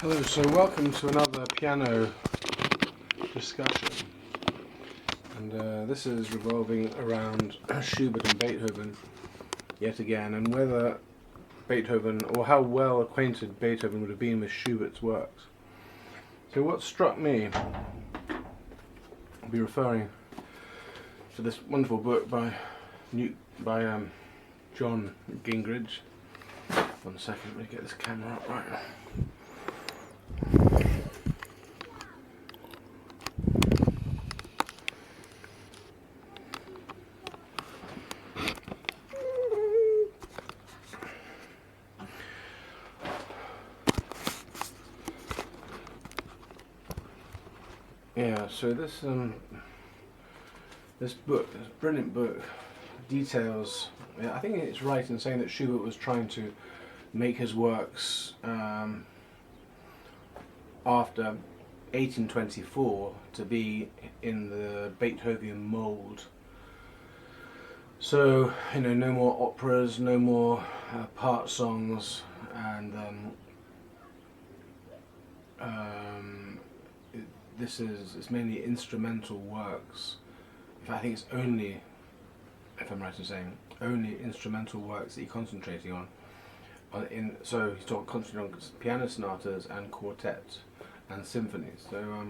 Hello, so welcome to another piano discussion, and this is revolving around Schubert and Beethoven yet again, and whether Beethoven, or how well acquainted Beethoven would have been with Schubert's works. So what struck me, I'll be referring to this wonderful book by John Gingrich. 1 second, let me get this camera up right now. Yeah, so this book, this brilliant book, details. Yeah, I think it's right in saying that Schubert was trying to make his works after 1824 to be in the Beethoven mould. So, no more operas, no more part songs, and it's mainly instrumental works. In fact, I think it's only, if I'm right in saying, only instrumental works that he's concentrating on. So he's concentrating on piano sonatas and quartets and symphonies. So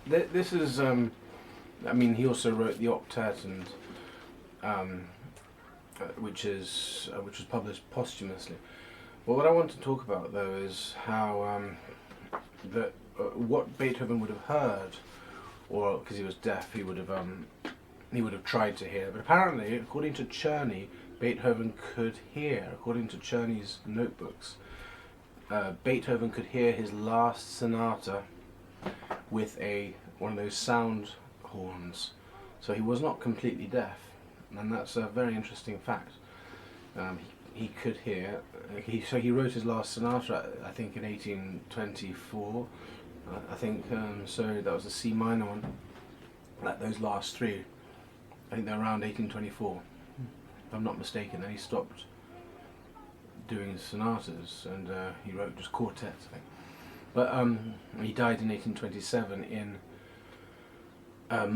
this is, I mean, he also wrote the octet, and which was published posthumously. But what I want to talk about, though, is how what Beethoven would have heard, or because he was deaf, he would have tried to hear. But apparently, according to Czerny, Beethoven could hear. According to Czerny's notebooks, Beethoven could hear his last sonata with one of those sound horns. So he was not completely deaf, and that's a very interesting fact. He could hear. So he wrote his last sonata, I think, in 1824. I think so. That was a C minor one. Like those last three, I think they're around 1824, if I'm not mistaken. Then he stopped doing sonatas, and he wrote just quartets, I think. But he died in 1827 in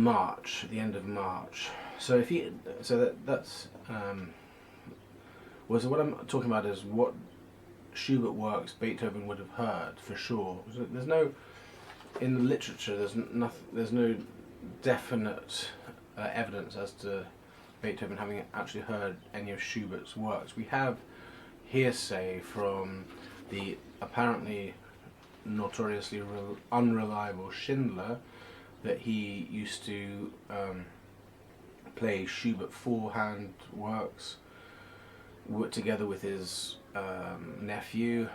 March, at the end of March. So that's. So what I'm talking about is what Schubert works Beethoven would have heard for sure. So there's no, in the literature, there's no definite evidence as to Beethoven having actually heard any of Schubert's works. We have hearsay from the apparently notoriously unreliable Schindler that he used to play Schubert four-hand works together with his nephew,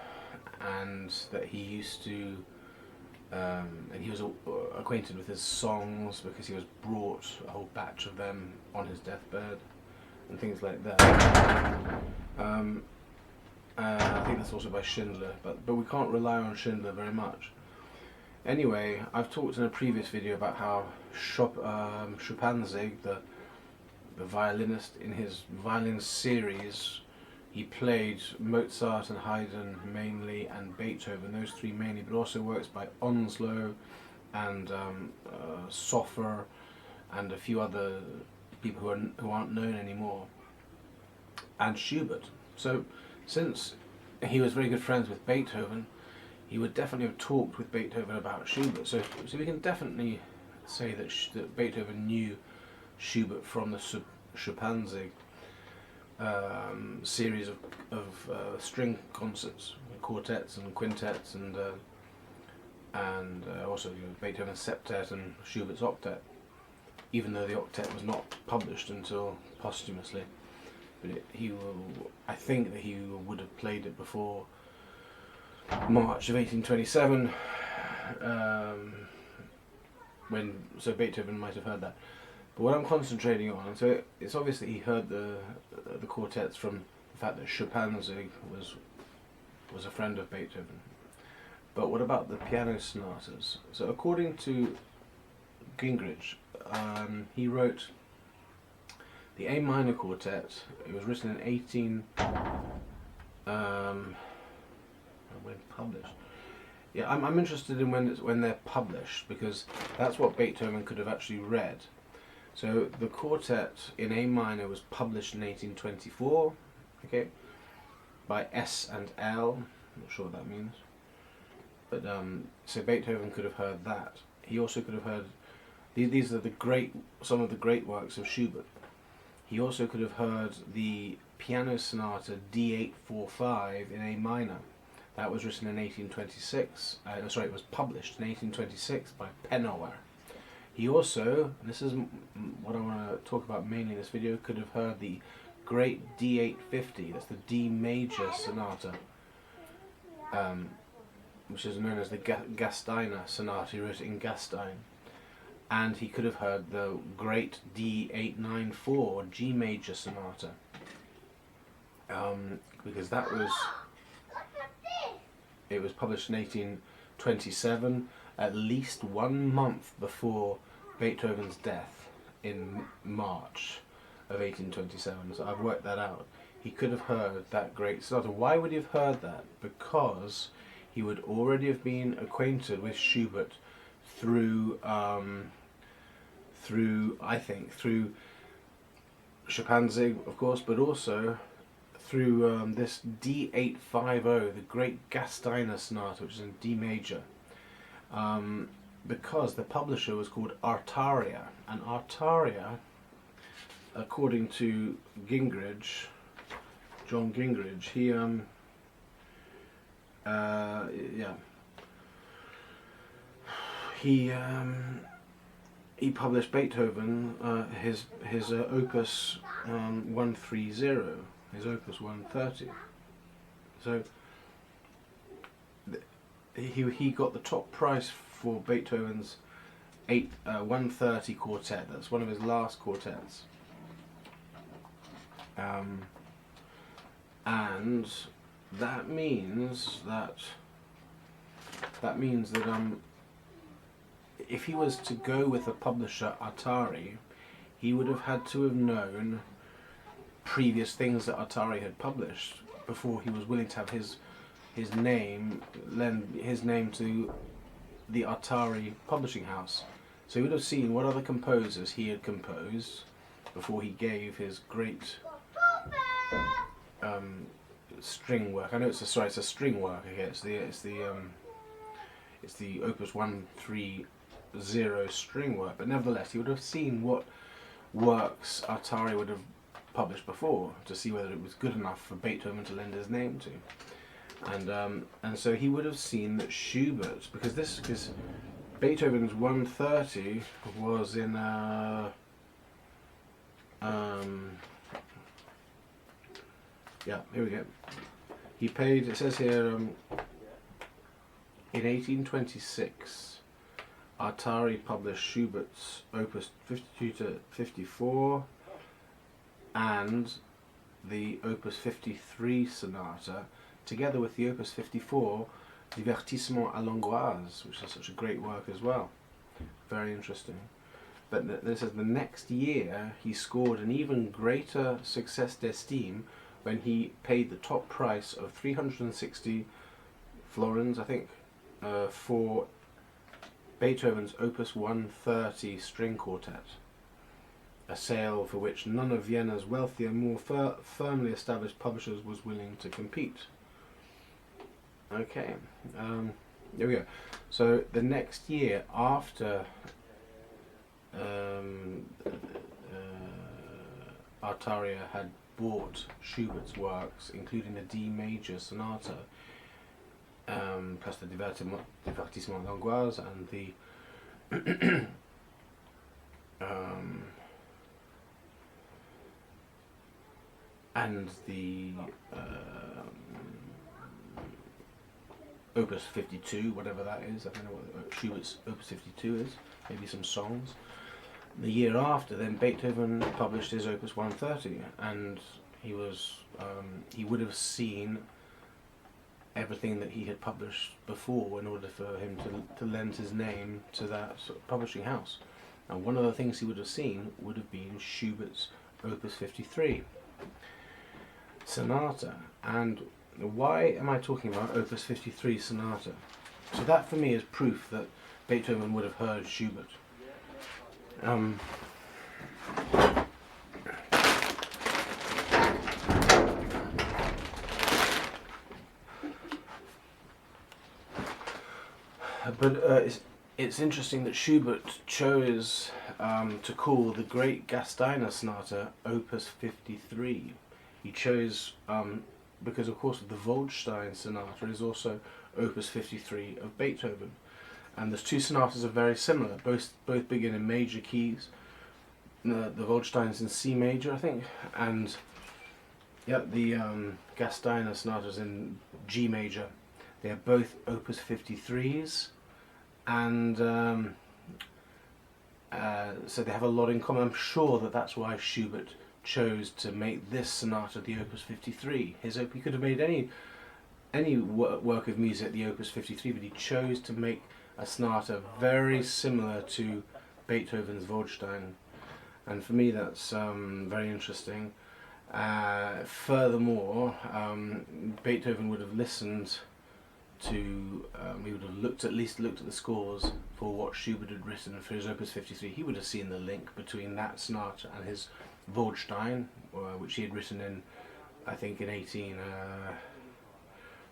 and that he used to and he was acquainted with his songs because he was brought a whole batch of them on his deathbed and things like that. I think that's also by Schindler, but we can't rely on Schindler very much. Anyway, I've talked in a previous video about how Schuppanzig, the violinist, in his violin series, he played Mozart and Haydn mainly, and Beethoven, those three mainly, but also works by Onslow and Soffer and a few other people who aren't known anymore, and Schubert. So since he was very good friends with Beethoven, he would definitely have talked with Beethoven about Schubert. So we can definitely say that Beethoven knew Schubert from the Schuppanzig series of string concerts, quartets and quintets, and also Beethoven's septet and Schubert's octet, even though the octet was not published until posthumously. But I think that he would have played it before March of 1827, so Beethoven might have heard that. But what I'm concentrating on, so it's obvious that he heard the quartets from the fact that Schuppanzig was a friend of Beethoven. But what about the piano sonatas? So according to Gingrich, he wrote The A minor quartet, it was written in 18... when published. Yeah, I'm interested in when they're published, because that's what Beethoven could have actually read. So the quartet in A minor was published in 1824, okay, by S and L. I'm not sure what that means. But so Beethoven could have heard that. He also could have heard these are some of the great works of Schubert. He also could have heard the piano sonata D845 in A minor. That was written in 1826. Sorry, it was published in 1826 by Penauer. He also, and this is what I want to talk about mainly in this video, could have heard the great D850. That's the D major sonata, which is known as the Gasteiner sonata. He wrote it in Gastein. And he could have heard the great D894 G major sonata, because it was published in 1827, at least 1 month before Beethoven's death in March of 1827. So I've worked that out. He could have heard that great sonata. Why would he have heard that? Because he would already have been acquainted with Schubert through Schimpanzig, of course, but also through this D850, the great Gasteiner sonata, which is in D major, because the publisher was called Artaria, and Artaria, according to Gingrich, John Gingrich, he published Beethoven, his opus 130, his opus 130. So he got the top price for Beethoven's 130 quartet. That's one of his last quartets. And that means that if he was to go with the publisher Atari, he would have had to have known previous things that Atari had published before he was willing to have lend his name to the Atari publishing house. So he would have seen what other composers he had composed before he gave his great string work. I know it's a string work. Okay, it's the opus 130 string work, but nevertheless he would have seen what works Atari would have published before to see whether it was good enough for Beethoven to lend his name to, and so he would have seen that Schubert, because Beethoven's 130 was in yeah, here we go. He paid, it says here, in 1826 Atari published Schubert's opus 52 to 54 and the opus 53 sonata, together with the opus 54 Divertissement à l'Angoisse, which is such a great work as well. Very interesting. But this is the next year he scored an even greater success d'estime when he paid the top price of 360 florins, I think, for Beethoven's opus 130 string quartet, a sale for which none of Vienna's wealthier, more firmly established publishers was willing to compete. Okay, there we go. So the next year after Artaria had bought Schubert's works, including the D major sonata, plus the Divertissement d'Angoisse and the Opus 52, whatever that is. I don't know what Schubert's Opus 52 is. Maybe some songs. The year after, then Beethoven published his Opus 130, and he would have seen everything that he had published before in order for him to lend his name to that sort of publishing house. And one of the things he would have seen would have been Schubert's Opus 53 Sonata. And why am I talking about Opus 53 Sonata? So that for me is proof that Beethoven would have heard Schubert. But it's interesting that Schubert chose to call the great Gasteiner Sonata Opus 53. He chose, because of course the Waldstein Sonata is also Opus 53 of Beethoven. And the two sonatas are very similar, both begin in major keys. The Waldstein is in C major, I think, and yeah, the Gasteiner Sonata is in G major. They are both Opus 53s, and so they have a lot in common. I'm sure that that's why Schubert chose to make this sonata the Opus 53. He could have made any work of music the Opus 53, but he chose to make a sonata very similar to Beethoven's Waldstein, and for me that's very interesting. Furthermore, Beethoven would have listened to, he would have at least looked at the scores for what Schubert had written for his Opus 53. He would have seen the link between that sonata and his Waldstein, which he had written in, I think, in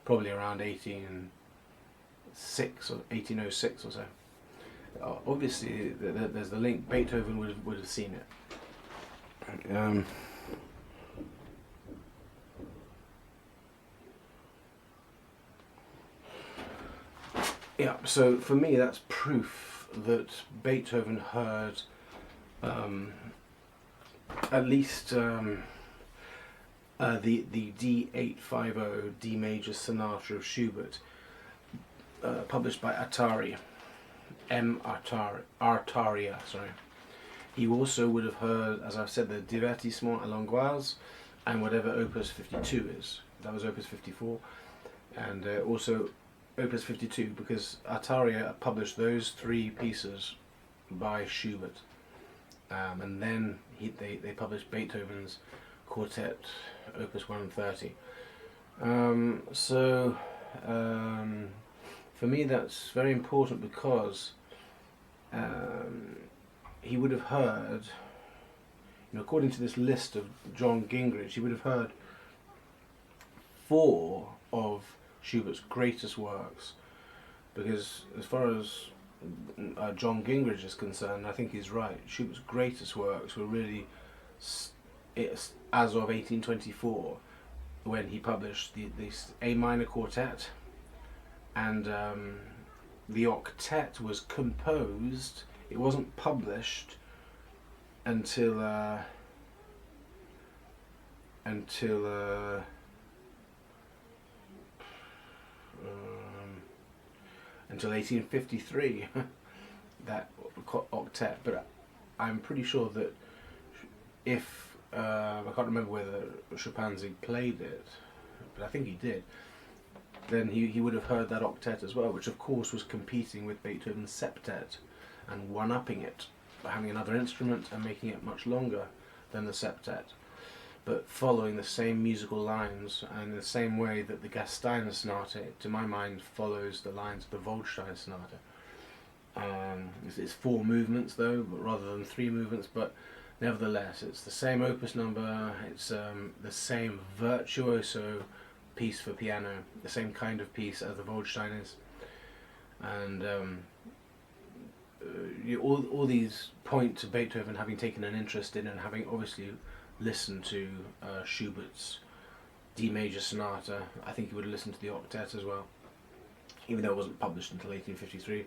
probably around 1806 or so. Obviously, there's the link. Beethoven would have seen it. Yeah, so for me that's proof that Beethoven heard at least the D850 D major sonata of Schubert, published by Artaria, Artaria. Sorry. He also would have heard, as I've said, the Divertissement à l'Angoisse and whatever Opus 52 is. That was Opus 54, and also Opus 52, because Artaria published those three pieces by Schubert, and then they published Beethoven's quartet, Opus 130. For me that's very important, because he would have heard, according to this list of John Gingrich, he would have heard 4 of Schubert's greatest works, because as far as John Gingrich is concerned, I think he's right. Schubert's greatest works were really as of 1824, when he published this A minor quartet, and the octet was composed. It wasn't published until 1853, that octet. But I'm pretty sure that if I can't remember whether Chopin's played it, but I think he did, then he would have heard that octet as well, which of course was competing with Beethoven's septet and one-upping it by having another instrument and making it much longer than the septet, but following the same musical lines and in the same way that the Gasteiner Sonata, to my mind, follows the lines of the Waldstein Sonata. It's 4 movements though, but rather than 3 movements, but nevertheless it's the same opus number, it's the same virtuoso piece for piano, the same kind of piece as the Waldstein is, and all these point to Beethoven having taken an interest in and having obviously listened to Schubert's D major sonata. I think he would have listened to the octet as well, even though it wasn't published until 1853.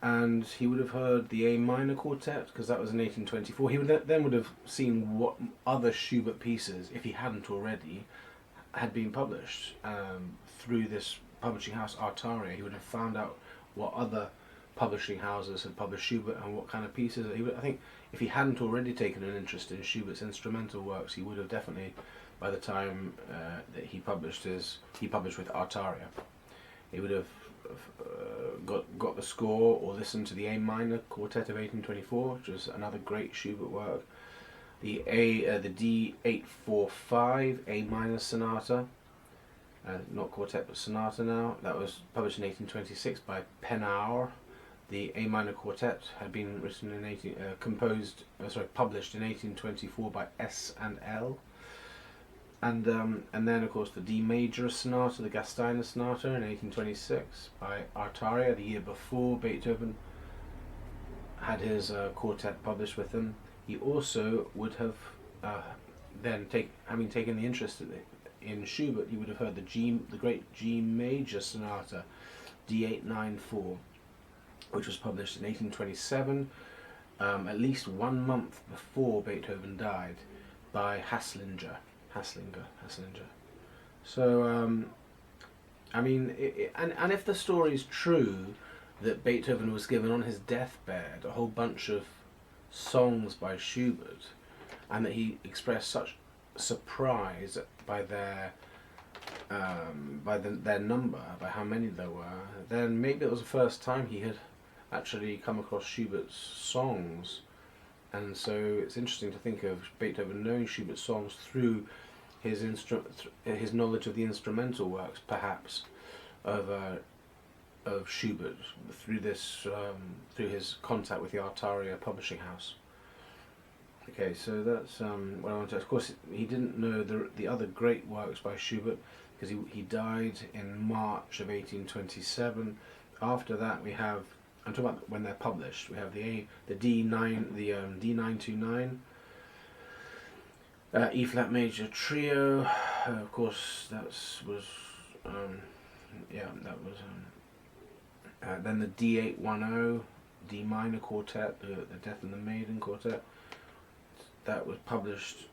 And he would have heard the A minor quartet, because that was in 1824. He would have seen what other Schubert pieces, if he hadn't already, had been published through this publishing house Artaria. He would have found out what other publishing houses had published Schubert and what kind of pieces. I think if he hadn't already taken an interest in Schubert's instrumental works, he would have definitely, by the time that he published with Artaria, he would have got the score or listened to the A minor quartet of 1824, which was another great Schubert work. the D845 A minor sonata, not quartet but sonata now. That was published in 1826 by Penauer. The A minor quartet had been written in published in 1824 by S and L. And then of course the D major sonata, the Gasteiner sonata in 1826 by Artaria, the year before Beethoven had his quartet published with them. He also would have having taken the interest in Schubert, he would have heard the great G major sonata, D894, which was published in 1827, at least 1 month before Beethoven died, by Haslinger. So, I mean, and if the story is true that Beethoven was given on his deathbed a whole bunch of songs by Schubert, and that he expressed such surprise by their number, by how many there were, then maybe it was the first time he had actually come across Schubert's songs. And so it's interesting to think of Beethoven knowing Schubert's songs through his knowledge of the instrumental works, perhaps, of Schubert, through his contact with the Artaria publishing house. Okay, so that's what I want to. Of course, he didn't know the other great works by Schubert, because he died in March of 1827. After that, we have, I'm talking about when they're published. We have the D929, E flat major trio. Of course, then the D810, D minor quartet, the Death and the Maiden quartet. That was published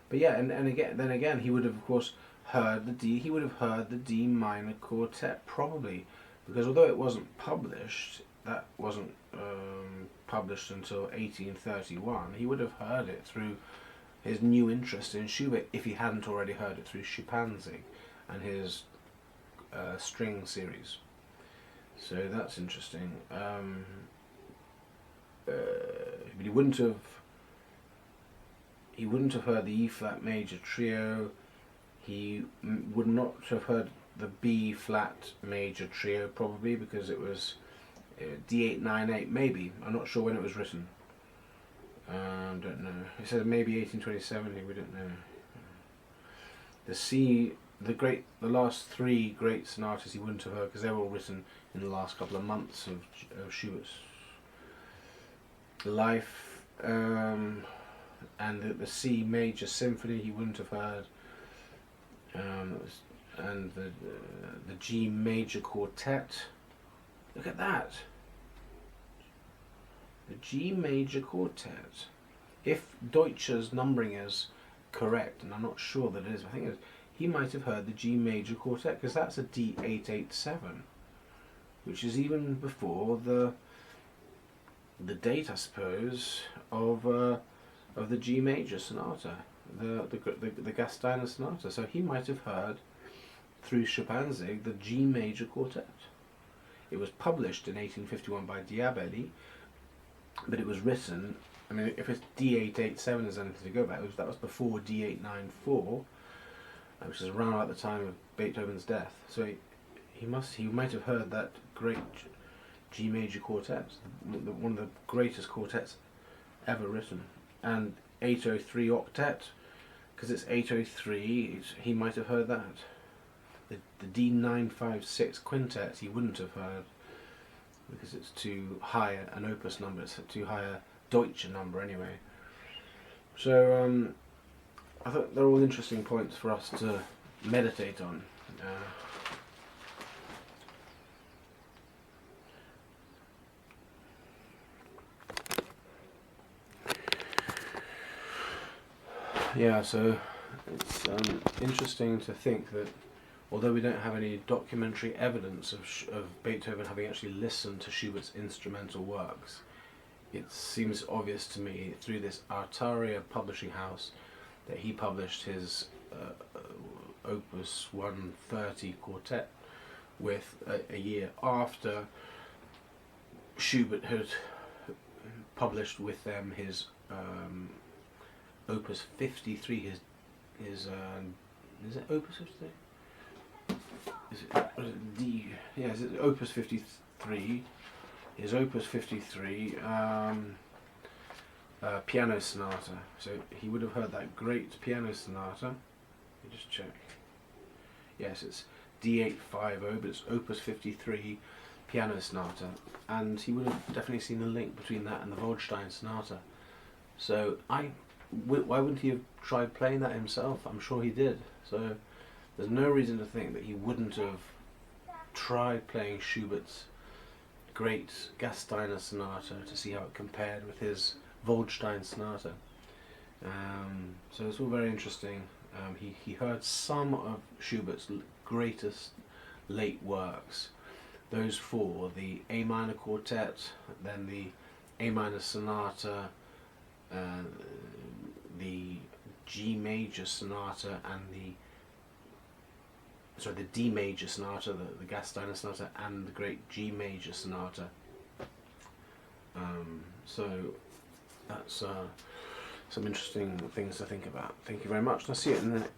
but yeah, and again he would have, of course, heard the D minor quartet, probably, because although it wasn't published, that wasn't published until 1831, he would have heard it through his new interest in Schubert, if he hadn't already heard it through Schuppanzig and his string series. So that's interesting. But he wouldn't have heard the E flat major trio. He would not have heard the B flat major trio, probably, because it was D898, maybe. I'm not sure when it was written. Don't know. It says maybe 1827. We don't know. The last three great sonatas he wouldn't have heard, because they were all written in the last couple of months of Schubert's life, and the C major symphony he wouldn't have heard, and the G major quartet. Look at that, the G major quartet. If Deutscher's numbering is correct, and I'm not sure that it is, I think he might have heard the G major quartet, because that's a D887, which is even before the date, I suppose, of the G major sonata, the Gasteiner sonata. So he might have heard through Schuppanzig the G major quartet. It was published in 1851 by Diabelli, but it was written, I mean, if it's D887 is anything to go by, that was before D894, which is around about the time of Beethoven's death. So he might have heard that great G major quartet, one of the greatest quartets ever written. And 803 octet, because it's 803, he might have heard that. The D956 quintet he wouldn't have heard, because it's too high an opus number, it's too high a Deutsche number anyway. So I thought they're all interesting points for us to meditate on. Yeah, so it's interesting to think that although we don't have any documentary evidence of Beethoven having actually listened to Schubert's instrumental works, it seems obvious to me through this Artaria publishing house that he published his Opus 130 quartet with a year after Schubert had published with them his Opus 53. His is it Opus 53? Is it D? Yeah, is it Opus 53? His Opus 53 piano sonata. So he would have heard that great piano sonata. Let me just check. Yes, it's D850, but it's Opus 53 piano sonata, and he would have definitely seen the link between that and the Waldstein sonata. So why wouldn't he have tried playing that himself? I'm sure he did. So there's no reason to think that he wouldn't have tried playing Schubert's great Gasteiner sonata to see how it compared with his Waldstein sonata. So it's all very interesting. He heard some of Schubert's greatest late works. Those four: the A minor quartet, then the A minor sonata, the G major sonata, and the D major sonata, the Gasteiner sonata, and the great G major sonata. So that's some interesting things to think about. Thank you very much. I'll see you in the